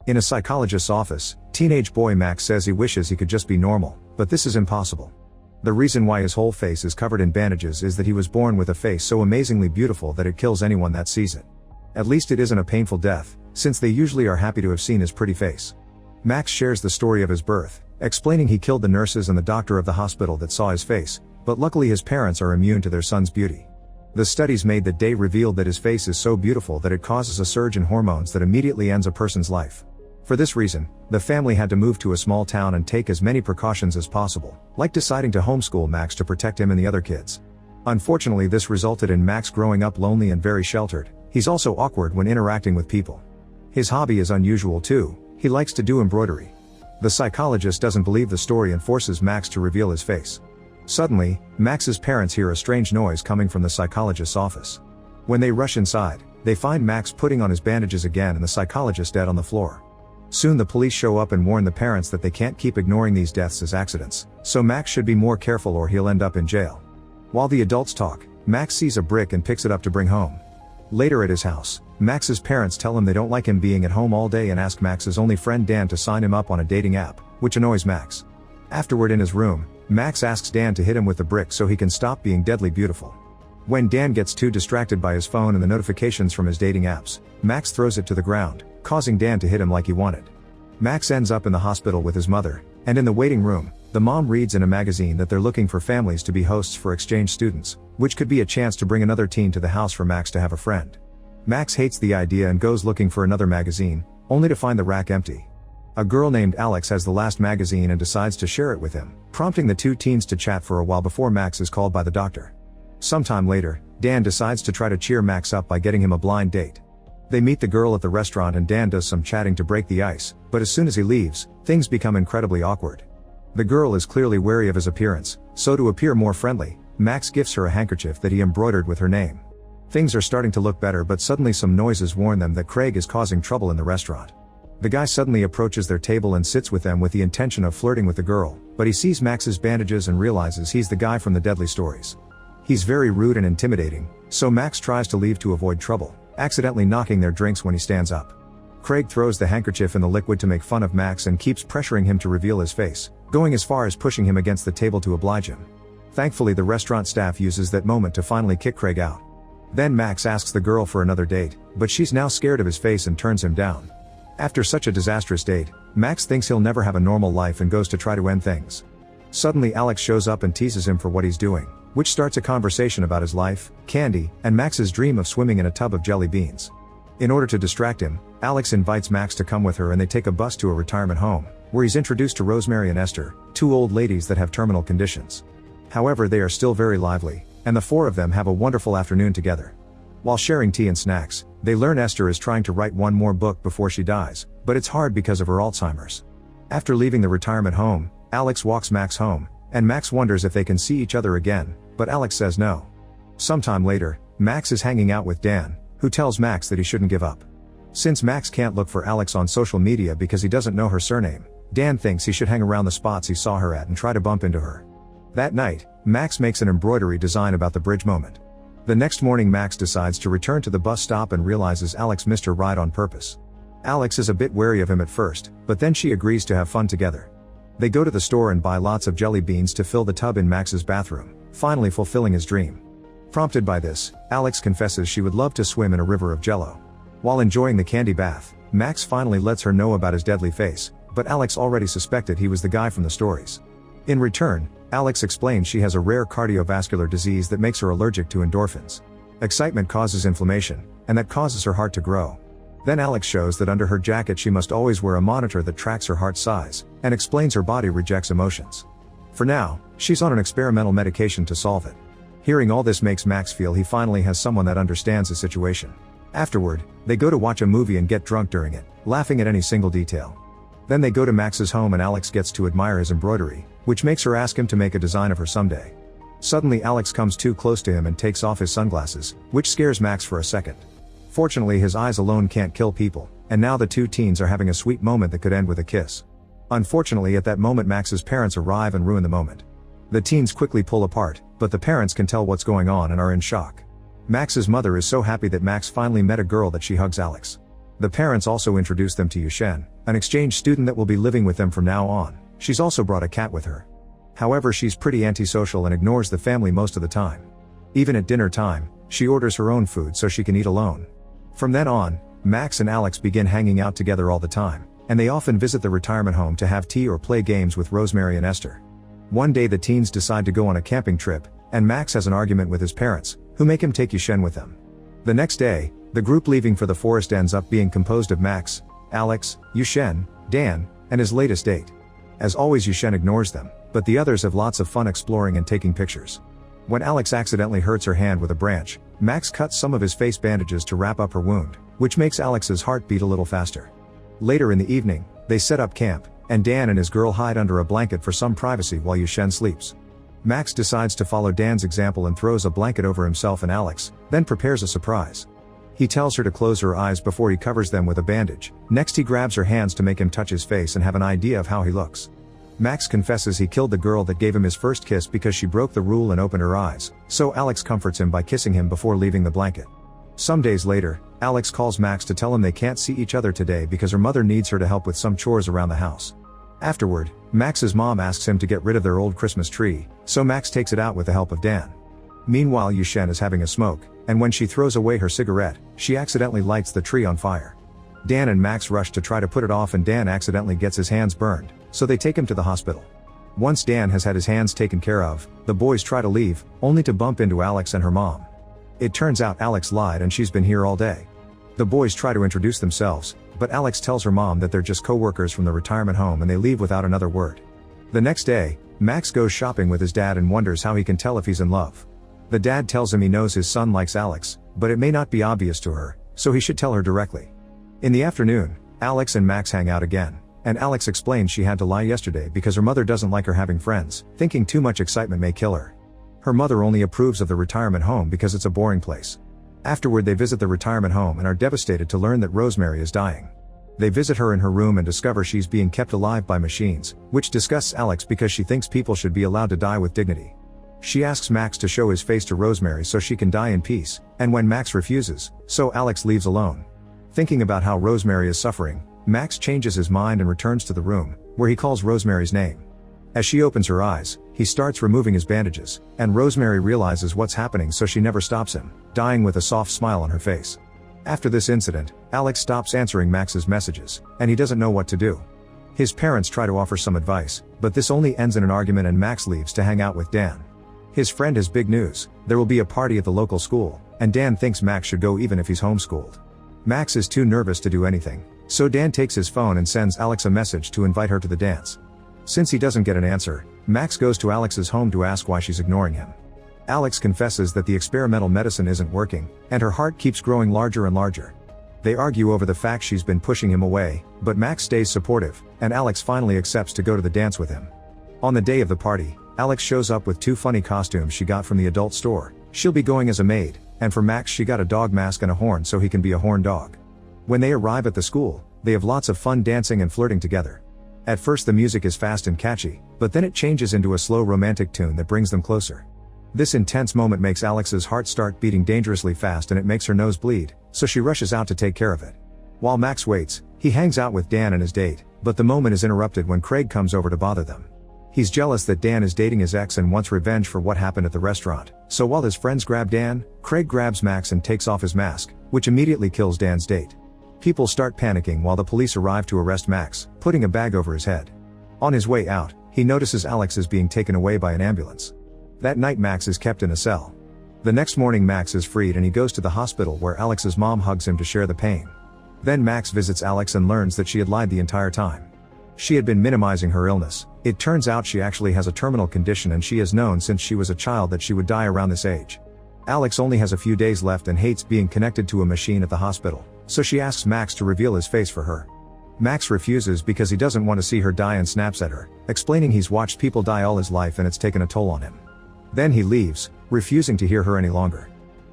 In a psychologist's office, teenage boy Max says he wishes he could just be normal, but this is impossible. The reason why his whole face is covered in bandages is that he was born with a face so amazingly beautiful that it kills anyone that sees it. At least it isn't a painful death, since they usually are happy to have seen his pretty face. Max shares the story of his birth, explaining he killed the nurses and the doctor of the hospital that saw his face, but luckily his parents are immune to their son's beauty. The studies made that day revealed that his face is so beautiful that it causes a surge in hormones that immediately ends a person's life. For this reason, the family had to move to a small town and take as many precautions as possible, like deciding to homeschool Max to protect him and the other kids. Unfortunately, this resulted in Max growing up lonely and very sheltered. He's also awkward when interacting with people. His hobby is unusual too. He likes to do embroidery. The psychologist doesn't believe the story and forces Max to reveal his face. Suddenly, Max's parents hear a strange noise coming from the psychologist's office. When they rush inside, they find Max putting on his bandages again and the psychologist dead on the floor. Soon the police show up and warn the parents that they can't keep ignoring these deaths as accidents, so Max should be more careful or he'll end up in jail. While the adults talk, Max sees a brick and picks it up to bring home. Later at his house, Max's parents tell him they don't like him being at home all day and ask Max's only friend Dan to sign him up on a dating app, which annoys Max. Afterward in his room, Max asks Dan to hit him with the brick so he can stop being deadly beautiful. When Dan gets too distracted by his phone and the notifications from his dating apps, Max throws it to the ground, causing Dan to hit him like he wanted. Max ends up in the hospital with his mother, and in the waiting room, the mom reads in a magazine that they're looking for families to be hosts for exchange students, which could be a chance to bring another teen to the house for Max to have a friend. Max hates the idea and goes looking for another magazine, only to find the rack empty. A girl named Alex has the last magazine and decides to share it with him, prompting the two teens to chat for a while before Max is called by the doctor. Sometime later, Dan decides to try to cheer Max up by getting him a blind date. They meet the girl at the restaurant and Dan does some chatting to break the ice, but as soon as he leaves, things become incredibly awkward. The girl is clearly wary of his appearance, so to appear more friendly, Max gifts her a handkerchief that he embroidered with her name. Things are starting to look better, but suddenly some noises warn them that Craig is causing trouble in the restaurant. The guy suddenly approaches their table and sits with them with the intention of flirting with the girl, but he sees Max's bandages and realizes he's the guy from the Deadly Stories. He's very rude and intimidating, so Max tries to leave to avoid trouble, accidentally knocking their drinks when he stands up. Craig throws the handkerchief in the liquid to make fun of Max and keeps pressuring him to reveal his face, going as far as pushing him against the table to oblige him. Thankfully, the restaurant staff uses that moment to finally kick Craig out. Then Max asks the girl for another date, but she's now scared of his face and turns him down. After such a disastrous date, Max thinks he'll never have a normal life and goes to try to end things. Suddenly Alex shows up and teases him for what he's doing, which starts a conversation about his life, candy, and Max's dream of swimming in a tub of jelly beans. In order to distract him, Alex invites Max to come with her and they take a bus to a retirement home, where he's introduced to Rosemary and Esther, two old ladies that have terminal conditions. However, they are still very lively, and the four of them have a wonderful afternoon together. While sharing tea and snacks, they learn Esther is trying to write one more book before she dies, but it's hard because of her Alzheimer's. After leaving the retirement home, Alex walks Max home, and Max wonders if they can see each other again, but Alex says no. Sometime later, Max is hanging out with Dan, who tells Max that he shouldn't give up. Since Max can't look for Alex on social media because he doesn't know her surname, Dan thinks he should hang around the spots he saw her at and try to bump into her. That night, Max makes an embroidery design about the bridge moment. The next morning Max decides to return to the bus stop and realizes Alex missed her ride on purpose. Alex is a bit wary of him at first, but then she agrees to have fun together. They go to the store and buy lots of jelly beans to fill the tub in Max's bathroom, finally fulfilling his dream. Prompted by this, Alex confesses she would love to swim in a river of jello. While enjoying the candy bath, Max finally lets her know about his deadly face, but Alex already suspected he was the guy from the stories. In return, Alex explains she has a rare cardiovascular disease that makes her allergic to endorphins. Excitement causes inflammation, and that causes her heart to grow. Then Alex shows that under her jacket she must always wear a monitor that tracks her heart size, and explains her body rejects emotions. For now, she's on an experimental medication to solve it. Hearing all this makes Max feel he finally has someone that understands his situation. Afterward, they go to watch a movie and get drunk during it, laughing at any single detail. Then they go to Max's home and Alex gets to admire his embroidery, which makes her ask him to make a design of her someday. Suddenly Alex comes too close to him and takes off his sunglasses, which scares Max for a second. Fortunately, his eyes alone can't kill people, and now the two teens are having a sweet moment that could end with a kiss. Unfortunately, at that moment Max's parents arrive and ruin the moment. The teens quickly pull apart, but the parents can tell what's going on and are in shock. Max's mother is so happy that Max finally met a girl that she hugs Alex. The parents also introduce them to Yushen, an exchange student that will be living with them from now on. She's also brought a cat with her. However, she's pretty antisocial and ignores the family most of the time. Even at dinner time, she orders her own food so she can eat alone. From then on, Max and Alex begin hanging out together all the time, and they often visit the retirement home to have tea or play games with Rosemary and Esther. One day the teens decide to go on a camping trip, and Max has an argument with his parents, who make him take Yushen with them. The next day, the group leaving for the forest ends up being composed of Max, Alex, Yushen, Dan, and his latest date. As always, Yushen ignores them, but the others have lots of fun exploring and taking pictures. When Alex accidentally hurts her hand with a branch, Max cuts some of his face bandages to wrap up her wound, which makes Alex's heart beat a little faster. Later in the evening, they set up camp, and Dan and his girl hide under a blanket for some privacy while Yushen sleeps. Max decides to follow Dan's example and throws a blanket over himself and Alex, then prepares a surprise. He tells her to close her eyes before he covers them with a bandage. Next he grabs her hands to make him touch his face and have an idea of how he looks. Max confesses he killed the girl that gave him his first kiss because she broke the rule and opened her eyes, so Alex comforts him by kissing him before leaving the blanket. Some days later, Alex calls Max to tell him they can't see each other today because her mother needs her to help with some chores around the house. Afterward, Max's mom asks him to get rid of their old Christmas tree, so Max takes it out with the help of Dan. Meanwhile, Yushen is having a smoke, and when she throws away her cigarette, she accidentally lights the tree on fire. Dan and Max rush to try to put it off and Dan accidentally gets his hands burned, so they take him to the hospital. Once Dan has had his hands taken care of, the boys try to leave, only to bump into Alex and her mom. It turns out Alex lied and she's been here all day. The boys try to introduce themselves, but Alex tells her mom that they're just co-workers from the retirement home and they leave without another word. The next day, Max goes shopping with his dad and wonders how he can tell if he's in love. The dad tells him he knows his son likes Alex, but it may not be obvious to her, so he should tell her directly. In the afternoon, Alex and Max hang out again, and Alex explains she had to lie yesterday because her mother doesn't like her having friends, thinking too much excitement may kill her. Her mother only approves of the retirement home because it's a boring place. Afterward they visit the retirement home and are devastated to learn that Rosemary is dying. They visit her in her room and discover she's being kept alive by machines, which disgusts Alex because she thinks people should be allowed to die with dignity. She asks Max to show his face to Rosemary so she can die in peace, and when Max refuses, so Alex leaves alone. Thinking about how Rosemary is suffering, Max changes his mind and returns to the room, where he calls Rosemary's name. As she opens her eyes, he starts removing his bandages, and Rosemary realizes what's happening so she never stops him, dying with a soft smile on her face. After this incident, Alex stops answering Max's messages, and he doesn't know what to do. His parents try to offer some advice, but this only ends in an argument and Max leaves to hang out with Dan. His friend has big news: there will be a party at the local school, and Dan thinks Max should go even if he's homeschooled. Max is too nervous to do anything, so Dan takes his phone and sends Alex a message to invite her to the dance. Since he doesn't get an answer, Max goes to Alex's home to ask why she's ignoring him. Alex confesses that the experimental medicine isn't working, and her heart keeps growing larger and larger. They argue over the fact she's been pushing him away, but Max stays supportive, and Alex finally accepts to go to the dance with him. On the day of the party, Alex shows up with two funny costumes she got from the adult store. She'll be going as a maid, and for Max she got a dog mask and a horn so he can be a horn dog. When they arrive at the school, they have lots of fun dancing and flirting together. At first the music is fast and catchy, but then it changes into a slow romantic tune that brings them closer. This intense moment makes Alex's heart start beating dangerously fast and it makes her nose bleed, so she rushes out to take care of it. While Max waits, he hangs out with Dan and his date, but the moment is interrupted when Craig comes over to bother them. He's jealous that Dan is dating his ex and wants revenge for what happened at the restaurant, so while his friends grab Dan, Craig grabs Max and takes off his mask, which immediately kills Dan's date. People start panicking while the police arrive to arrest Max, putting a bag over his head. On his way out, he notices Alex is being taken away by an ambulance. That night Max is kept in a cell. The next morning Max is freed and he goes to the hospital where Alex's mom hugs him to share the pain. Then Max visits Alex and learns that she had lied the entire time. She had been minimizing her illness. It turns out she actually has a terminal condition and she has known since she was a child that she would die around this age. Alex only has a few days left and hates being connected to a machine at the hospital, so she asks Max to reveal his face for her. Max refuses because he doesn't want to see her die and snaps at her, explaining he's watched people die all his life and it's taken a toll on him. Then he leaves, refusing to hear her any longer.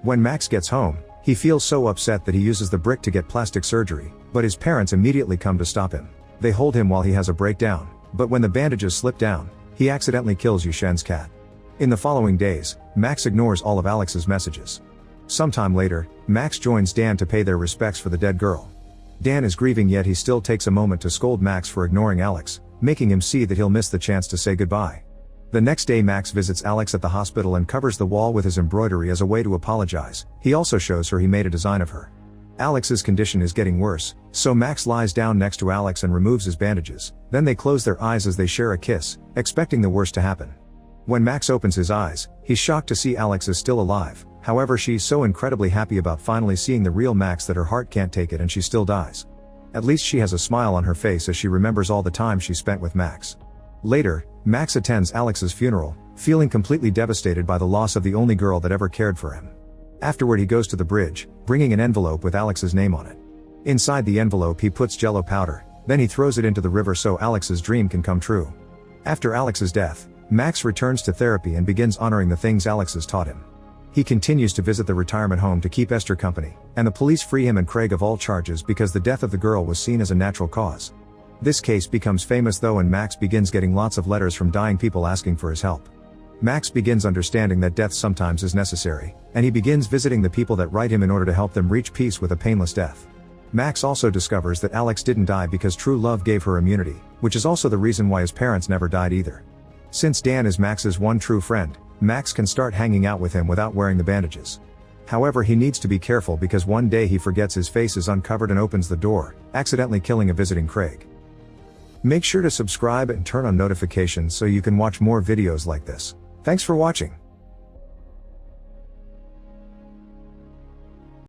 When Max gets home, he feels so upset that he uses the brick to get plastic surgery, but his parents immediately come to stop him. They hold him while he has a breakdown, but when the bandages slip down, he accidentally kills Yushen's cat. In the following days, Max ignores all of Alex's messages. Sometime later, Max joins Dan to pay their respects for the dead girl. Dan is grieving, yet he still takes a moment to scold Max for ignoring Alex, making him see that he'll miss the chance to say goodbye. The next day Max visits Alex at the hospital and covers the wall with his embroidery as a way to apologize. He also shows her he made a design of her. Alex's condition is getting worse, so Max lies down next to Alex and removes his bandages. Then they close their eyes as they share a kiss, expecting the worst to happen. When Max opens his eyes, he's shocked to see Alex is still alive. However, she's so incredibly happy about finally seeing the real Max that her heart can't take it and she still dies. At least she has a smile on her face as she remembers all the time she spent with Max. Later, Max attends Alex's funeral, feeling completely devastated by the loss of the only girl that ever cared for him. Afterward he goes to the bridge, bringing an envelope with Alex's name on it. Inside the envelope he puts Jello powder, then he throws it into the river so Alex's dream can come true. After Alex's death, Max returns to therapy and begins honoring the things Alex has taught him. He continues to visit the retirement home to keep Esther company, and the police free him and Craig of all charges because the death of the girl was seen as a natural cause. This case becomes famous though, and Max begins getting lots of letters from dying people asking for his help. Max begins understanding that death sometimes is necessary, and he begins visiting the people that write him in order to help them reach peace with a painless death. Max also discovers that Alex didn't die because true love gave her immunity, which is also the reason why his parents never died either. Since Dan is Max's one true friend, Max can start hanging out with him without wearing the bandages. However, he needs to be careful because one day he forgets his face is uncovered and opens the door, accidentally killing a visiting Craig. Make sure to subscribe and turn on notifications so you can watch more videos like this. Thanks for watching.